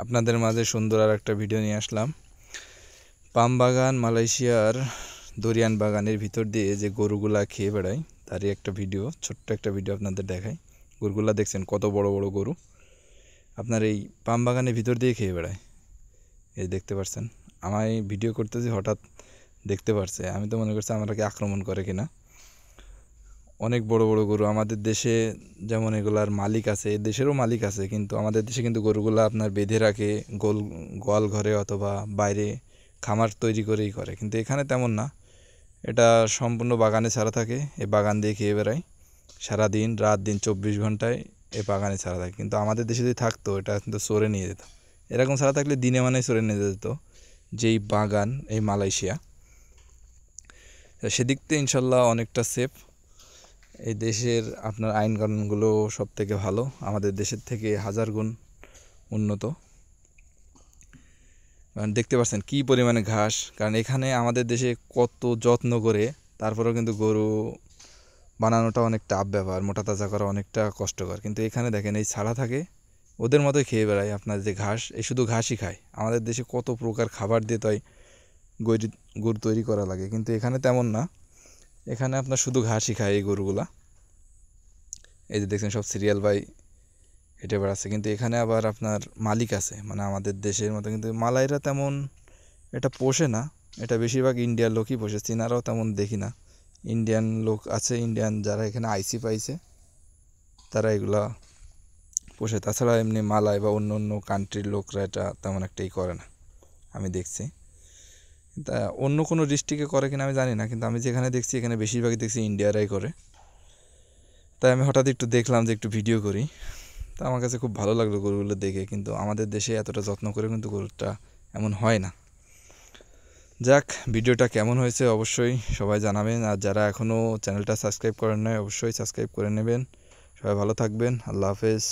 আপনাদের মাঝে সুন্দর আর একটা ভিডিও নিয়ে আসলাম। পাম বাগান মালয়েশিয়ার দরিয়ান বাগানের ভিতর দিয়ে যে গরুগুলা খেয়ে বেড়ায় তারই একটা ভিডিও, ছোট্ট একটা ভিডিও আপনাদের দেখাই। গরুগুলা দেখছেন কত বড় বড় গরু আপনার এই পাম বাগানের ভিতর দিয়ে খেয়ে বেড়ায়। এই দেখতে পাচ্ছেন, আমায় ভিডিও করতেছি, হঠাৎ দেখতে পারছে। আমি তো মনে করছি আমাকে আক্রমণ করে কিনা। অনেক বড় বড় গরু আমাদের দেশে যেমন এগুলার মালিক আছে, এই দেশেরও মালিক আছে, কিন্তু আমাদের দেশে কিন্তু গরুগুলা আপনার বেঁধে রাখে গোয়াল ঘরে অথবা বাইরে খামার তৈরি করেই করে, কিন্তু এখানে তেমন না। এটা সম্পূর্ণ বাগানে ছাড়া থাকে, এই বাগান দিয়ে খেয়ে বেড়ায় সারাদিন রাত দিন 24 ঘন্টায় এই বাগানে ছাড়া থাকে। কিন্তু আমাদের দেশে যদি থাকতো এটা কিন্তু চরে নিয়ে যেত। এরকম ছাড়া থাকলে দিনে মানে চরে নিয়ে যেত যেই বাগান এই মালয়েশিয়া। সেদিক থেকে ইনশাল্লাহ অনেকটা সেফ। এই দেশের আপনার আইন কানুনগুলো সব থেকে ভালো, আমাদের দেশের থেকে 1000 গুণ উন্নত। কারণ দেখতে পাচ্ছেন কী পরিমাণে ঘাস, কারণ এখানে আমাদের দেশে কত যত্ন করে তারপরেও কিন্তু গরু বানানোটা অনেক টাফ ব্যাপার, মোটা তাজা করা অনেকটা কষ্টকর। কিন্তু এখানে দেখেন এই ছাড়া থাকে, ওদের মতোই খেয়ে বেড়ায় আপনার যে ঘাস, এই শুধু ঘাসই খায়। আমাদের দেশে কত প্রকার খাবার দিয়ে তাই গরু তৈরি করা লাগে, কিন্তু এখানে তেমন না। এখানে আপনার শুধু ঘাসই খায় এই গরুগুলা। এই যে দেখছেন সব সিরিয়াল বাই হেঁটে বেড়াচ্ছে, কিন্তু এখানে আবার আপনার মালিক আছে, মানে আমাদের দেশের মতো। কিন্তু মালাইরা তেমন এটা পোষে না, এটা বেশিরভাগ ইন্ডিয়ার লোকই পোষে, চীনারাও তেমন দেখি না। ইন্ডিয়ান লোক আছে, ইন্ডিয়ান যারা এখানে আইসি পাইছে তারা এগুলা পোষে। তাছাড়া এমনি মালাই বা অন্য অন্য কান্ট্রির লোকরা এটা তেমন একটাই করে না আমি দেখছি। তা অন্য কোনো ডিস্ট্রিক্টে করে কিনা আমি জানি না, কিন্তু আমি যেখানে দেখছি এখানে বেশিরভাগই দেখছি ইন্ডিয়ারাই করে। তাই আমি হঠাৎ একটু দেখলাম যে একটু ভিডিও করি। তা আমার কাছে খুব ভালো লাগলো গরুগুলো দেখে, কিন্তু আমাদের দেশে এতটা যত্ন করে কিন্তু গরুটা এমন হয় না। যাক, ভিডিওটা কেমন হয়েছে অবশ্যই সবাই জানাবেন, আর যারা এখনও চ্যানেলটা সাবস্ক্রাইব করেন নাই অবশ্যই সাবস্ক্রাইব করে নেবেন। সবাই ভালো থাকবেন, আল্লাহ হাফেজ।